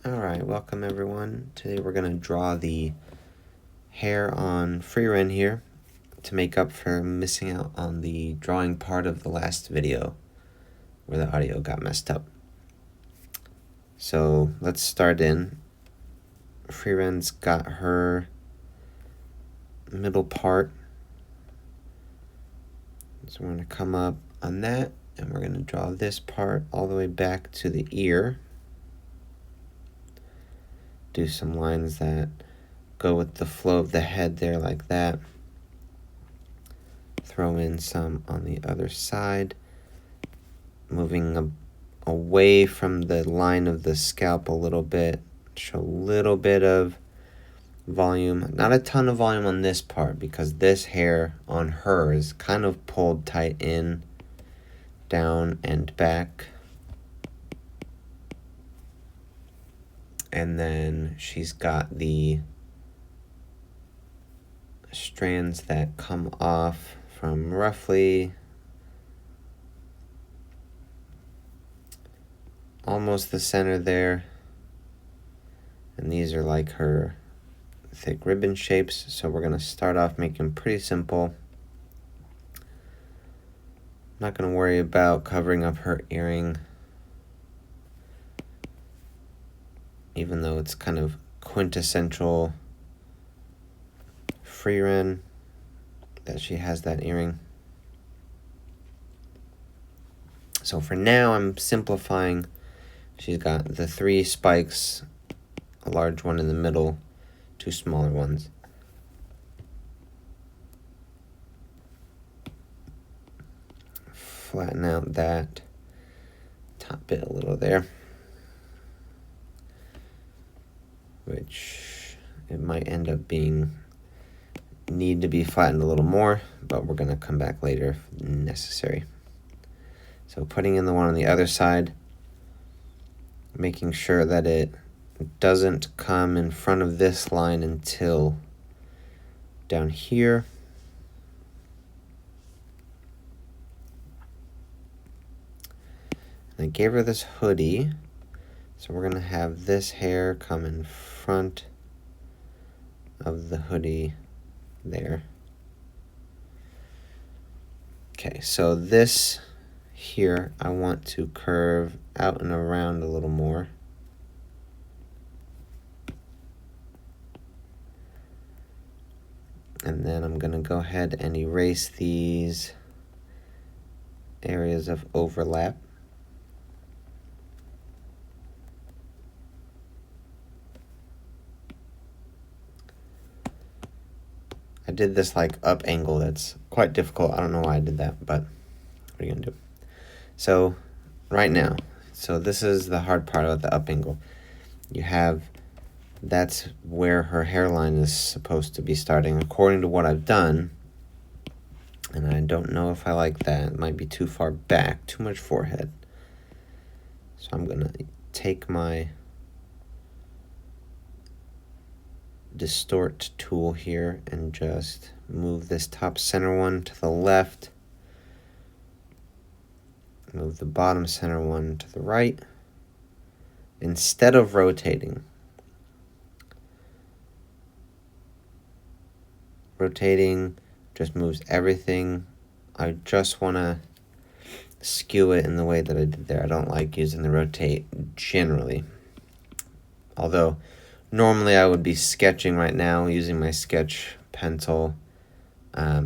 Alright, welcome everyone. Today we're going to draw the hair on Frieren here to make up for missing out on the drawing part of the last video where the audio got messed up. So let's start in. Frieren's got her middle part. So we're going to come up on that and we're going to draw this part all the way back to the ear. Do some lines that go with the flow of the head there like that. Throw in some on the other side, moving away from the line of the scalp a little bit. Show a little bit of volume, not a ton of volume on this part because this hair on her is kind of pulled tight in, down and back. And then she's got the strands that come off from roughly almost the center there. And these are like her thick ribbon shapes. So we're going to start off making them pretty simple. Not going to worry about covering up her earring, even though it's kind of quintessential Frieren that she has that earring. So for now, I'm simplifying. She's got the 3 spikes, a large one in the middle, 2 smaller ones. Flatten out that top bit a little there, which it might end up need to be flattened a little more, but we're going to come back later if necessary. So putting in the one on the other side, making sure that it doesn't come in front of this line until down here. And I gave her this hoodie, so we're going to have this hair come in front of the hoodie there. Okay, so this here I want to curve out and around a little more. And then I'm going to go ahead and erase these areas of overlap. I did this like up angle. That's quite difficult. I don't know why I did that, but what are you gonna do? So right now, so this is the hard part about the up angle. That's where her hairline is supposed to be starting according to what I've done. And I don't know if I like that. It might be too far back, too much forehead. So I'm gonna take my distort tool here and just move this top center one to the left, move the bottom center one to the right instead of rotating. Rotating just moves everything. I just want to skew it in the way that I did there. I don't like using the rotate generally, although normally I would be sketching right now using my sketch pencil,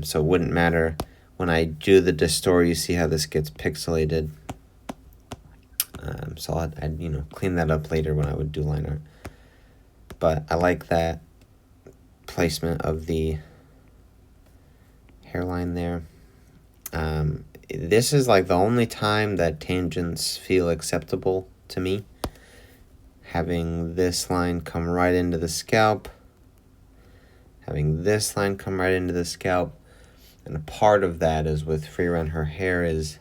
so it wouldn't matter. When I do the distort, you see how this gets pixelated. So I'd clean that up later when I would do line art. But I like that placement of the hairline there. This is like the only time that tangents feel acceptable to me. Having this line come right into the scalp, having this line come right into the scalp, and a part of that is with Frieren, her hair is,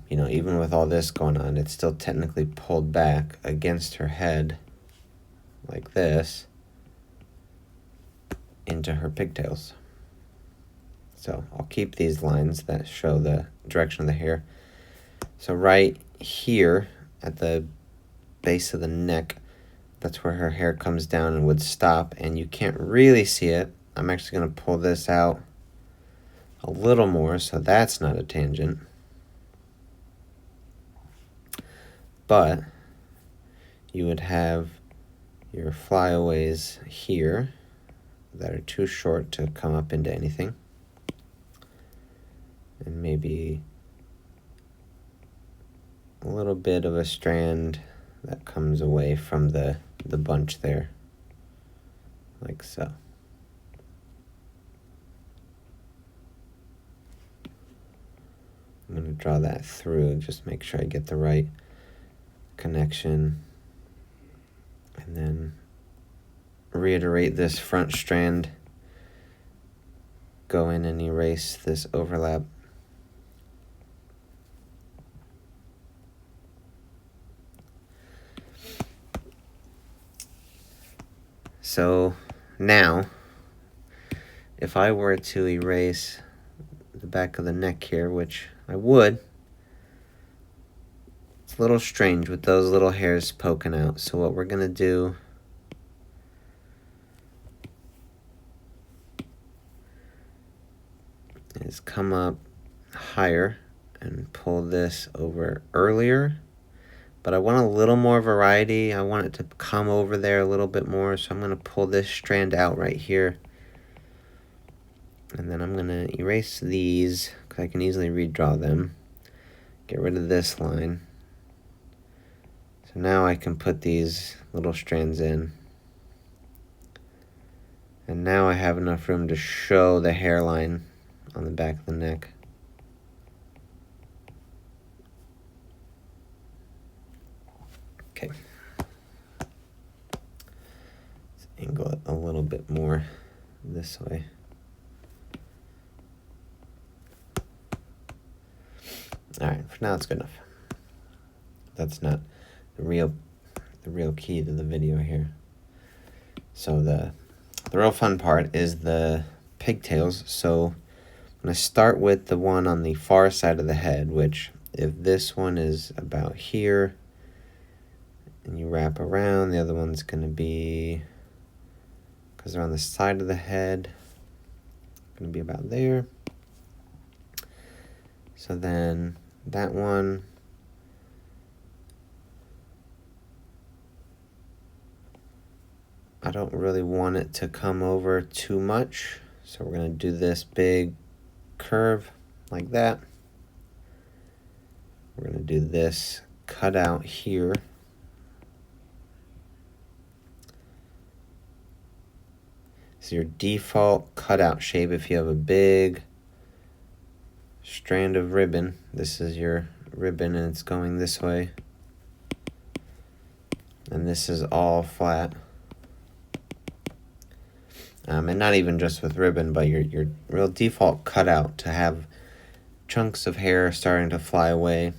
even with all this going on, it's still technically pulled back against her head, like this, into her pigtails. So I'll keep these lines that show the direction of the hair. So right here at the base of the neck. That's where her hair comes down and would stop, and you can't really see it. I'm actually going to pull this out a little more, so that's not a tangent. But you would have your flyaways here that are too short to come up into anything. And maybe a little bit of a strand that comes away from the bunch there, like so. I'm going to draw that through, just make sure I get the right connection. And then reiterate this front strand. Go in and erase this overlap. So now, if I were to erase the back of the neck here, which I would, it's a little strange with those little hairs poking out. So what we're going to do is come up higher and pull this over earlier. But I want a little more variety. I want it to come over there a little bit more. So I'm going to pull this strand out right here. And then I'm going to erase these because I can easily redraw them. Get rid of this line. So now I can put these little strands in. And now I have enough room to show the hairline on the back of the neck. Okay. Let's angle it a little bit more this way. All right, for now it's good enough. That's not the real key to the video here. So the real fun part is the pigtails. So I'm going to start with the one on the far side of the head, which if this one is about here and you wrap around, the other one's going to be, because they're on the side of the head, going to be about there. So then that one, I don't really want it to come over too much. So we're going to do this big curve like that. We're going to do this cutout here. So your default cutout shape, if you have a big strand of ribbon, this is your ribbon and it's going this way. And this is all flat. And not even just with ribbon, but your real default cutout to have chunks of hair starting to fly away.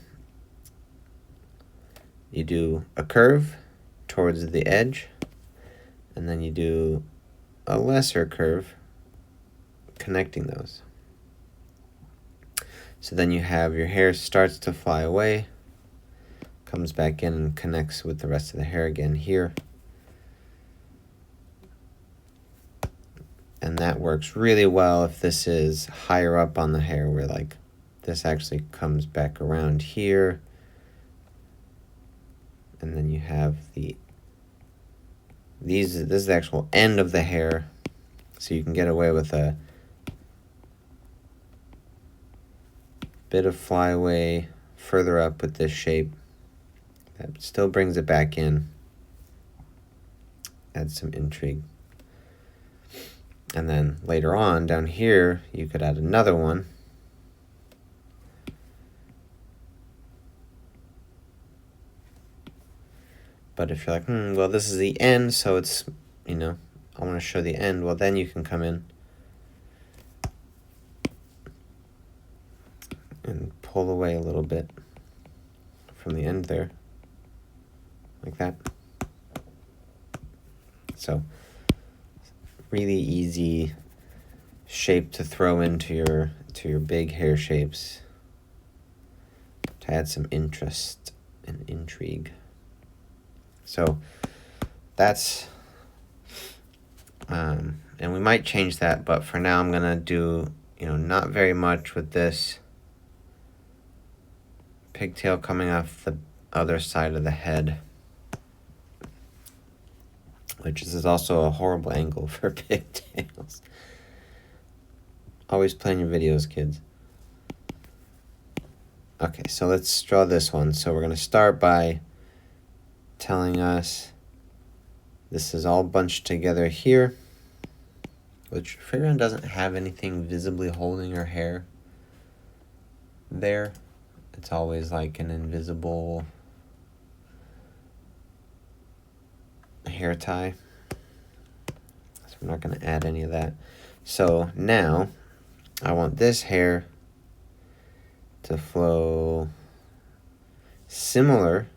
You do a curve towards the edge, and then you do a lesser curve connecting those. So then you have your hair starts to fly away, comes back in and connects with the rest of the hair again here. And that works really well if this is higher up on the hair, where like this actually comes back around here. And then you have this is the actual end of the hair. So you can get away with a bit of flyaway further up with this shape. That still brings it back in. Adds some intrigue. And then later on, down here, you could add another one. But if you're like, well, this is the end, so it's, I want to show the end, well, then you can come in and pull away a little bit from the end there, like that. So, really easy shape to throw into your big hair shapes to add some interest and intrigue. So that's, and we might change that, but for now I'm gonna do, not very much with this pigtail coming off the other side of the head, which is also a horrible angle for pigtails. Always plan your videos, kids. Okay, so let's draw this one. So we're gonna start by telling us this is all bunched together here, which Frieren doesn't have anything visibly holding her hair there. It's always like an invisible hair tie. So we're not going to add any of that. So now I want this hair to flow similar.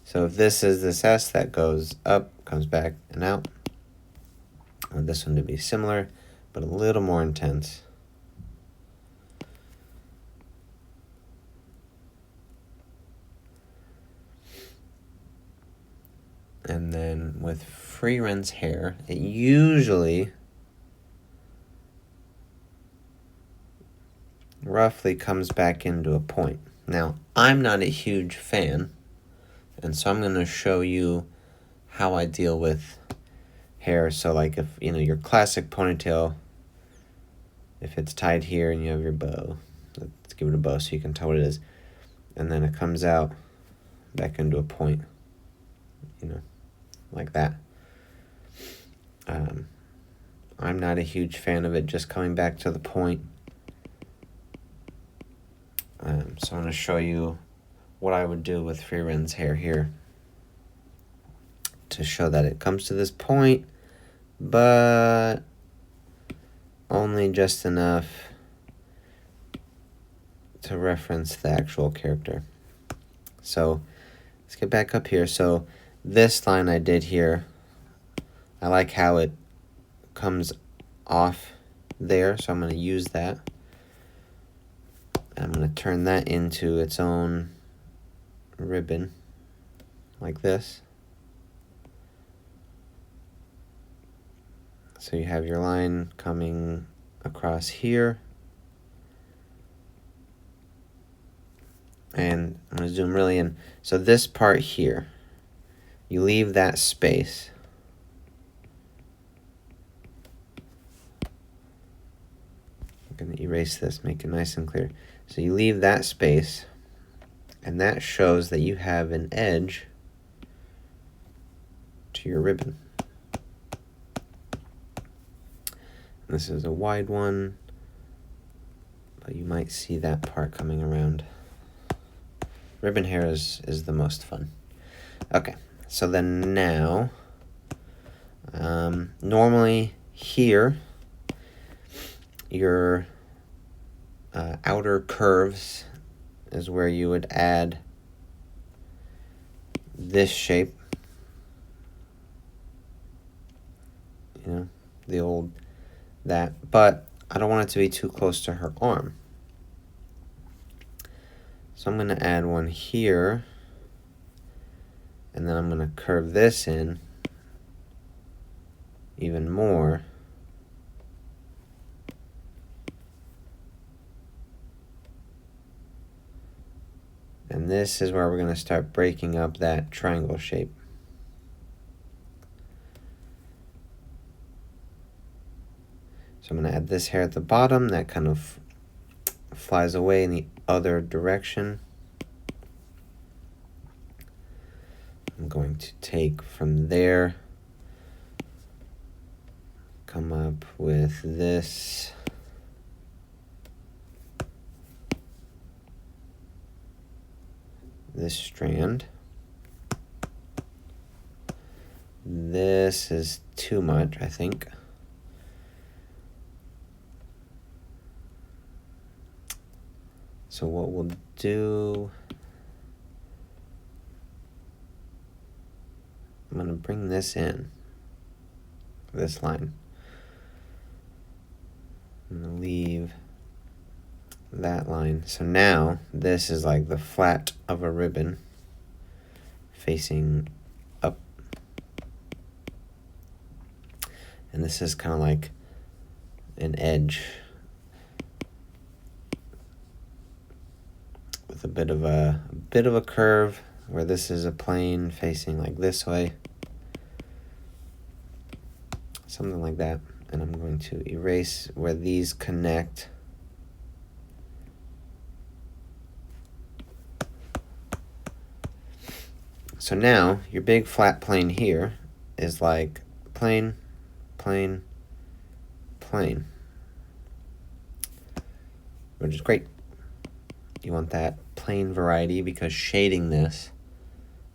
So if this is this S that goes up, comes back and out, I want this one to be similar, but a little more intense. And then with Frieren's hair, it usually roughly comes back into a point. Now, I'm not a huge fan, and so I'm going to show you how I deal with hair. So like if, your classic ponytail, if it's tied here and you have your bow, let's give it a bow so you can tell what it is. And then it comes out back into a point, like that. I'm not a huge fan of it just coming back to the point. So I'm going to show you what I would do with Frieren's hair here to show that it comes to this point, but only just enough to reference the actual character. So let's get back up here. So this line I did here, I like how it comes off there, so I'm going to use that. I'm going to turn that into its own ribbon, like this. So you have your line coming across here. And I'm going to zoom really in. So this part here, you leave that space. I'm going to erase this, make it nice and clear. So you leave that space, and that shows that you have an edge to your ribbon. This is a wide one, but you might see that part coming around. Ribbon hair is the most fun. Okay, so then now, normally here, your outer curves is where you would add this shape, the old that, but I don't want it to be too close to her arm. So I'm going to add one here, and then I'm going to curve this in even more. And this is where we're going to start breaking up that triangle shape. So I'm going to add this hair at the bottom that kind of flies away in the other direction. I'm going to take from there, come up with this. This strand. This is too much, I think. So what we'll do, I'm going to bring this in, this line. I'm going to leave that line. So now this is like the flat of a ribbon facing up. And this is kind of like an edge with a bit of a curve, where this is a plane facing like this way. Something like that. And I'm going to erase where these connect. So now your big flat plane here is like plane, plane, plane, which is great. You want that plane variety because shading this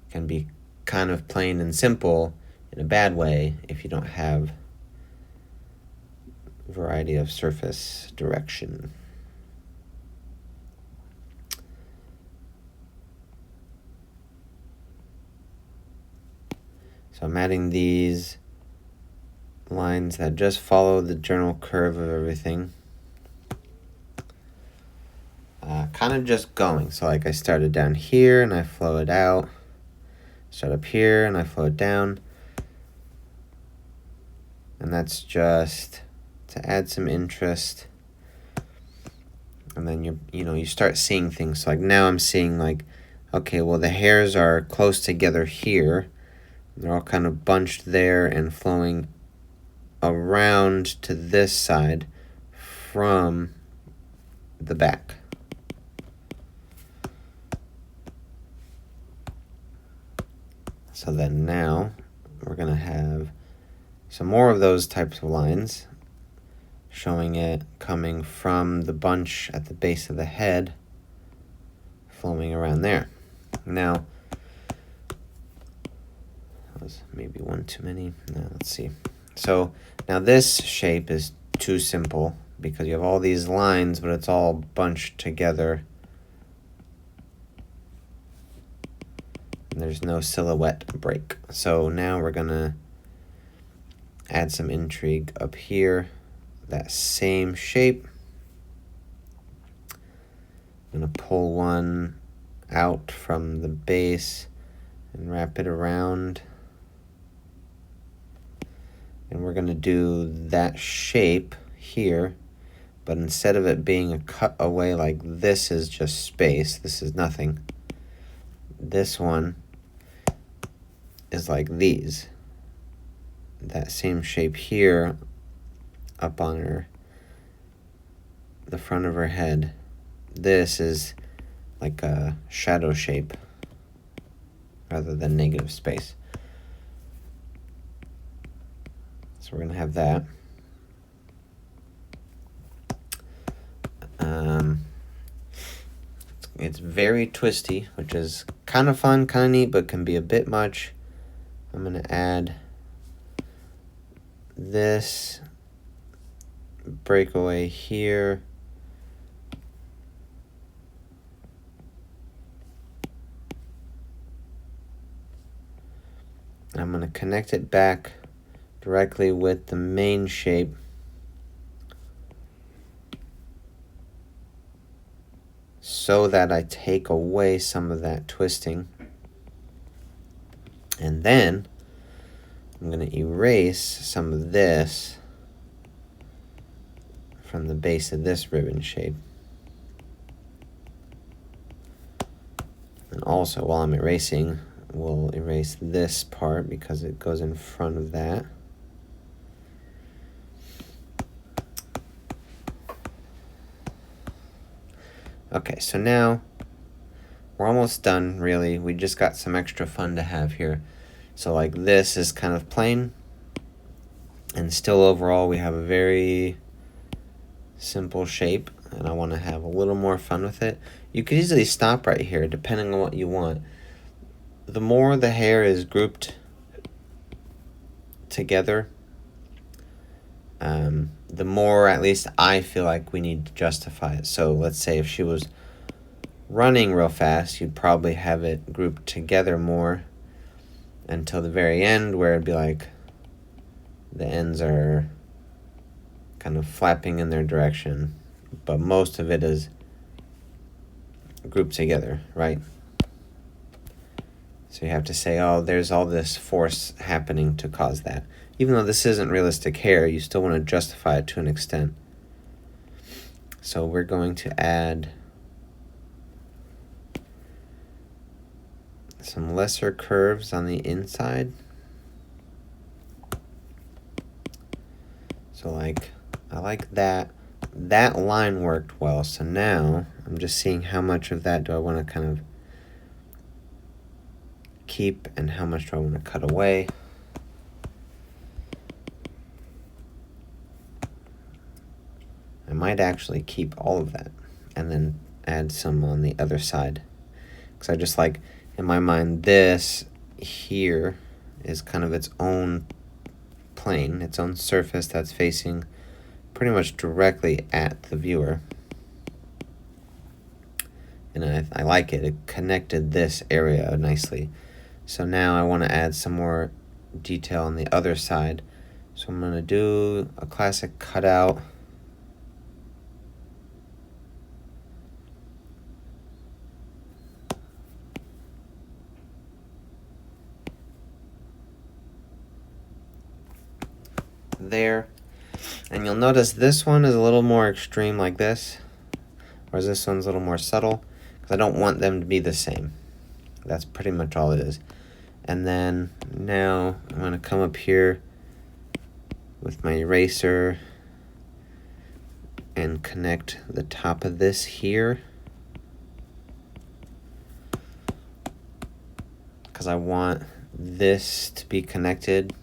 can be kind of plain and simple in a bad way if you don't have variety of surface direction. So I'm adding these lines that just follow the general curve of everything. Kind of just going. So like I started down here and I flow it out. Start up here and I flow it down. And that's just to add some interest. And then you start seeing things. So like now I'm seeing like, okay, well the hairs are close together here. They're all kind of bunched there and flowing around to this side from the back. So then now we're going to have some more of those types of lines, showing it coming from the bunch at the base of the head, flowing around there. Now, that was maybe one too many. Now, let's see. So now this shape is too simple because you have all these lines, but it's all bunched together. And there's no silhouette break. So now we're going to add some intrigue up here. That same shape. I'm going to pull one out from the base and wrap it around. And we're going to do that shape here, but instead of it being a cutaway like this is just space, this is nothing. This one is like these. That same shape here up on the front of her head. This is like a shadow shape rather than negative space. So we're going to have that. It's very twisty, which is kind of fun, kind of neat, but can be a bit much. I'm going to add this breakaway here. And I'm going to connect it back directly with the main shape. So that I take away some of that twisting. And then I'm going to erase some of this from the base of this ribbon shape. And also, while I'm erasing, we'll erase this part because it goes in front of that. Okay, so now we're almost done, really. We just got some extra fun to have here. So like this is kind of plain, and still overall we have a very simple shape, and I want to have a little more fun with it. You could easily stop right here depending on what you want. The more the hair is grouped together, the more, at least I feel like, we need to justify it. So let's say if she was running real fast, you'd probably have it grouped together more until the very end, where it'd be like the ends are kind of flapping in their direction, but most of it is grouped together, right? So you have to say, oh, there's all this force happening to cause that. Even though this isn't realistic hair, you still want to justify it to an extent. So we're going to add some lesser curves on the inside. So like, I like that. That line worked well. So now I'm just seeing how much of that do I want to kind of keep and how much do I want to cut away. I might actually keep all of that and then add some on the other side. Because I just like, in my mind, this here is kind of its own plane, its own surface that's facing pretty much directly at the viewer. And I like it. It connected this area nicely. So now I want to add some more detail on the other side. So I'm going to do a classic cutout. There. And you'll notice this one is a little more extreme like this, whereas this one's a little more subtle, because I don't want them to be the same. That's pretty much all it is. And then now I'm going to come up here with my eraser and connect the top of this here, because I want this to be connected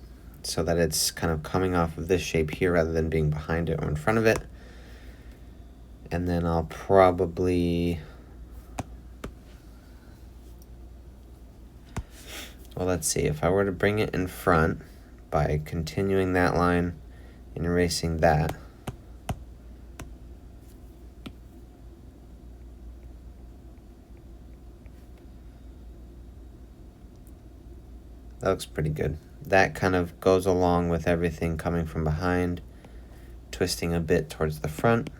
so that it's kind of coming off of this shape here rather than being behind it or in front of it. And then I'll probably, well, let's see, if I were to bring it in front by continuing that line and erasing that, that looks pretty good. That kind of goes along with everything coming from behind, twisting a bit towards the front.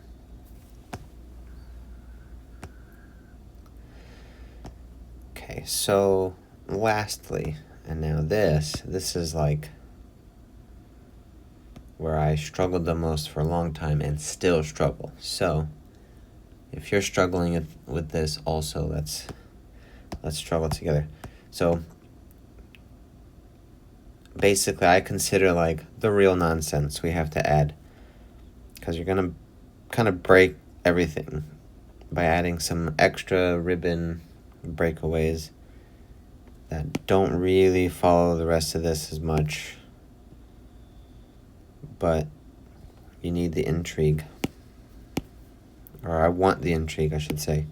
Okay, so lastly, and now this is like where I struggled the most for a long time and still struggle. So if you're struggling with this also, let's struggle together. So basically, I consider like the real nonsense we have to add, because you're going to kind of break everything by adding some extra ribbon breakaways that don't really follow the rest of this as much, but you need the intrigue, or I want the intrigue, I should say.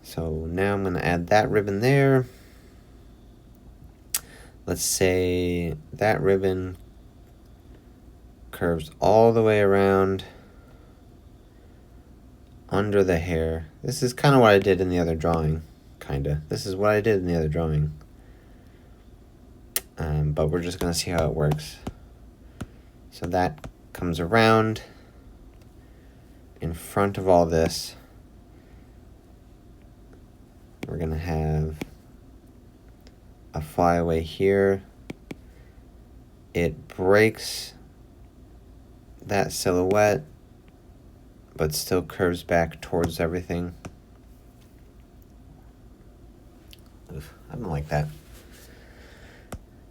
So now I'm going to add that ribbon there. Let's say that ribbon curves all the way around under the hair. This is kind of what I did in the other drawing, This is what I did in the other drawing. But we're just going to see how it works. So that comes around in front of all this. We're going to have a flyaway here. It breaks that silhouette, but still curves back towards everything. Oof, I don't like that.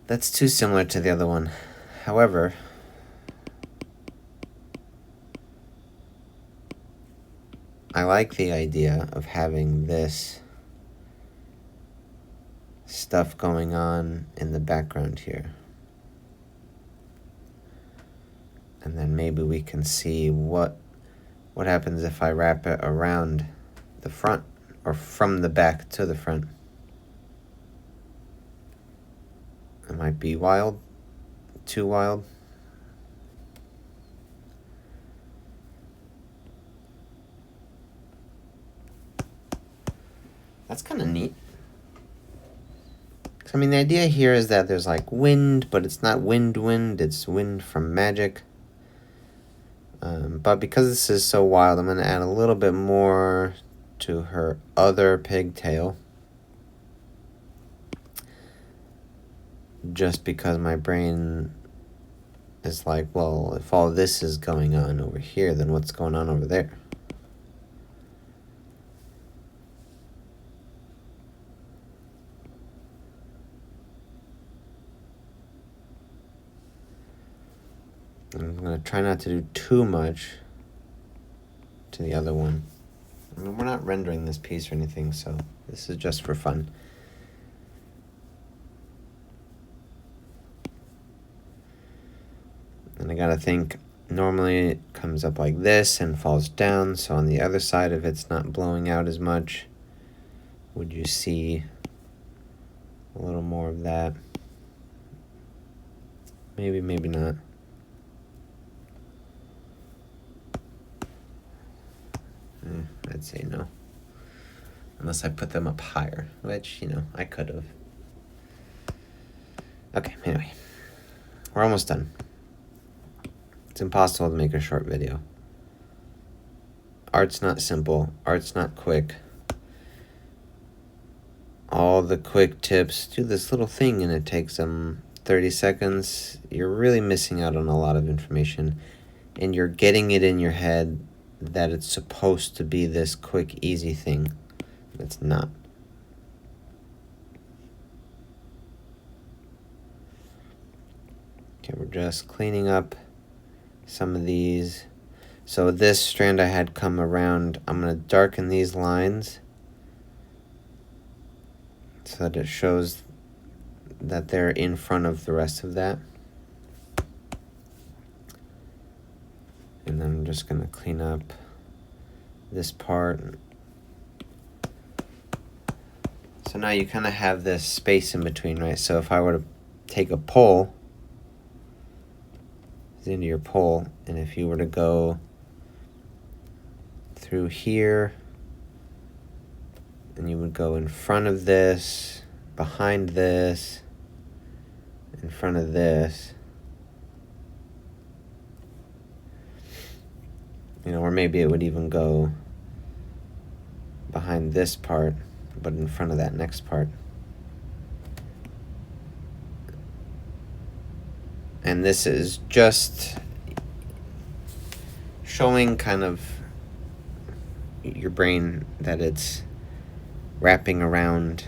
That's too similar to the other one. However, I like the idea of having this stuff going on in the background here. And then maybe we can see what happens if I wrap it around the front, or from the back to the front. It might be wild, too wild. That's kind of neat. I mean, the idea here is that there's like wind, but it's not wind, it's wind from magic. But because this is so wild, I'm going to add a little bit more to her other pigtail, just because my brain is like, well, if all this is going on over here, then what's going on over there? I'm going to try not to do too much to the other one. I mean, we're not rendering this piece or anything, so this is just for fun. And I gotta think, normally it comes up like this and falls down, so on the other side, if it's not blowing out as much, would you see a little more of that? Maybe, maybe not. I'd say no. Unless I put them up higher, which, you know, I could have. Okay, anyway. We're almost done. It's impossible to make a short video. Art's not simple. Art's not quick. All the quick tips, do this little thing and it takes them 30 seconds. You're really missing out on a lot of information. And you're getting it in your head that it's supposed to be this quick, easy thing. It's not. Okay, we're just cleaning up some of these. So this strand I had come around, I'm going to darken these lines so that it shows that they're in front of the rest of that. And then I'm just going to clean up this part. So now you kind of have this space in between, right? So if I were to take a pole, into your pole, and if you were to go through here, and you would go in front of this, behind this, in front of this, you know, or maybe it would even go behind this part, but in front of that next part. And this is just showing kind of your brain that it's wrapping around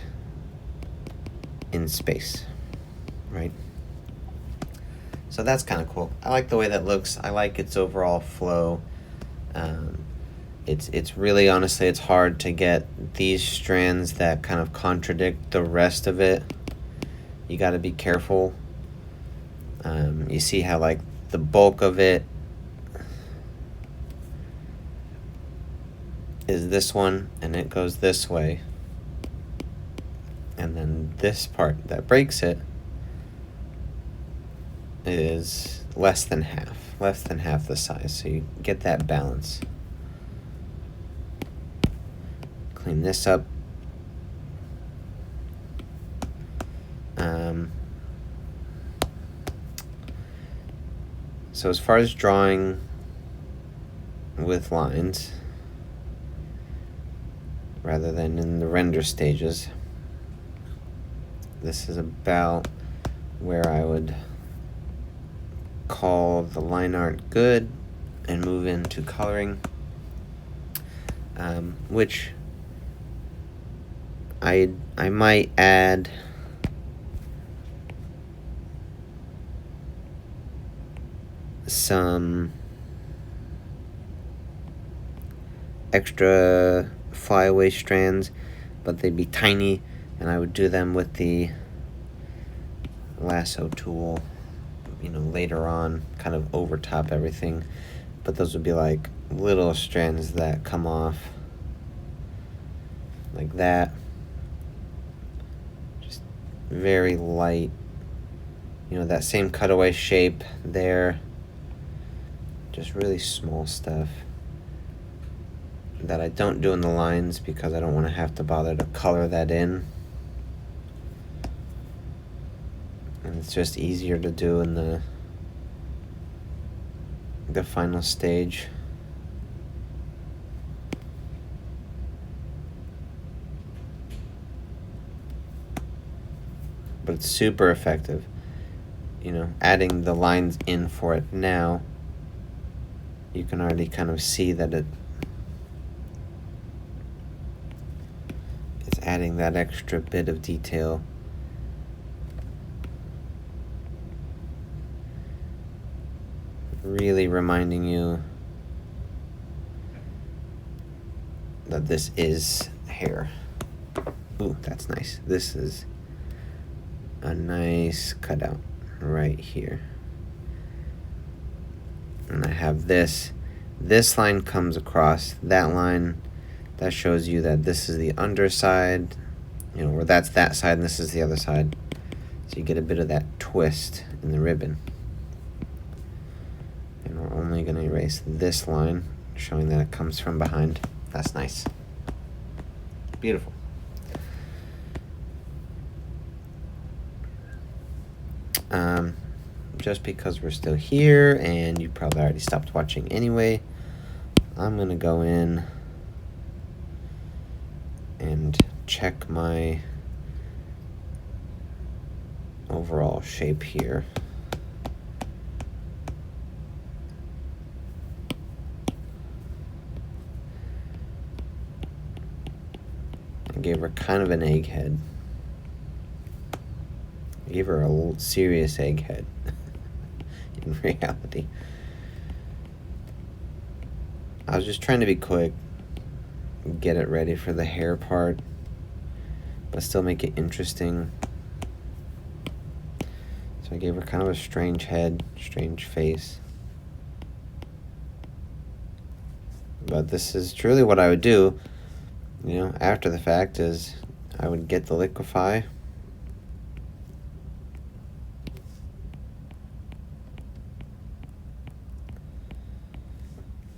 in space, right? So that's kind of cool. I like the way that looks. I like its overall flow. It's really, honestly, it's hard to get these strands that kind of contradict the rest of it. You got to be careful. You see how, like, the bulk of it is this one, and it goes this way. And then this part that breaks it is less than half the size. So you get that balance. Clean this up. So as far as drawing with lines, rather than in the render stages, this is about where I would call the line art good and move into coloring, which I might add some extra flyaway strands, but they'd be tiny, and I would do them with the lasso tool, you know, later on, kind of over top everything. But those would be like little strands that come off like that, just very light, you know, that same cutaway shape there. Just really small stuff that I don't do in the lines because I don't want to have to bother to color that in. And it's just easier to do in the final stage. but it's super effective. You know, adding the lines in for it now, you can already kind of see that it's adding that extra bit of detail. Really reminding you that this is hair. Ooh, that's nice. This is a nice cutout right here. And I have this. This line comes across that line. That shows you that this is the underside, you know, where that's that side and this is the other side. So you get a bit of that twist in the ribbon. And we're only going to erase this line, showing that it comes from behind. That's nice. Beautiful. Just because we're still here and you probably already stopped watching anyway, I'm going to go in and check my overall shape here. I gave her kind of an egghead. I gave her a serious egghead in reality. I was just trying to be quick, get it ready for the hair part, but still make it interesting. So I gave her kind of a strange head, strange face. But this is truly what I would do, you know, after the fact, is I would get the liquify,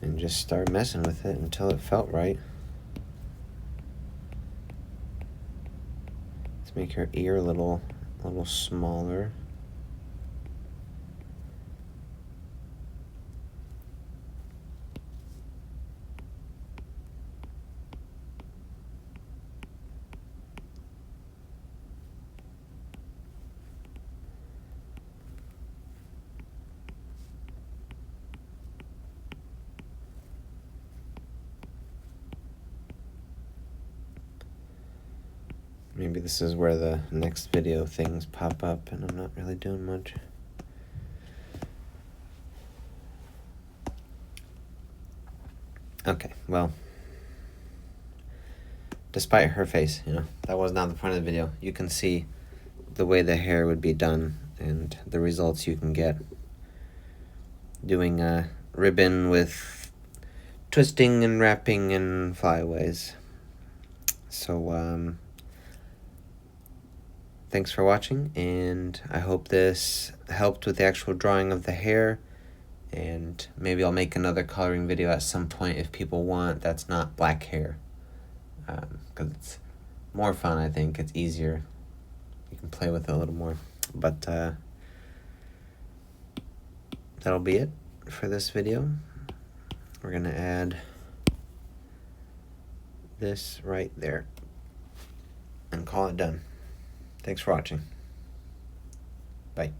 and just start messing with it until it felt right. Let's make her ear a little smaller. Maybe this is where the next video things pop up and I'm not really doing much. Okay, well, despite her face, you know, that was not the point of the video. You can see the way the hair would be done and the results you can get doing a ribbon with twisting and wrapping and flyaways. So, thanks for watching, and I hope this helped with the actual drawing of the hair, and maybe I'll make another coloring video at some point if people want that's not black hair, because it's more fun. I think it's easier. You can play with it a little more, but that'll be it for this video. We're gonna add this right there and call it done. Thanks for watching. Bye.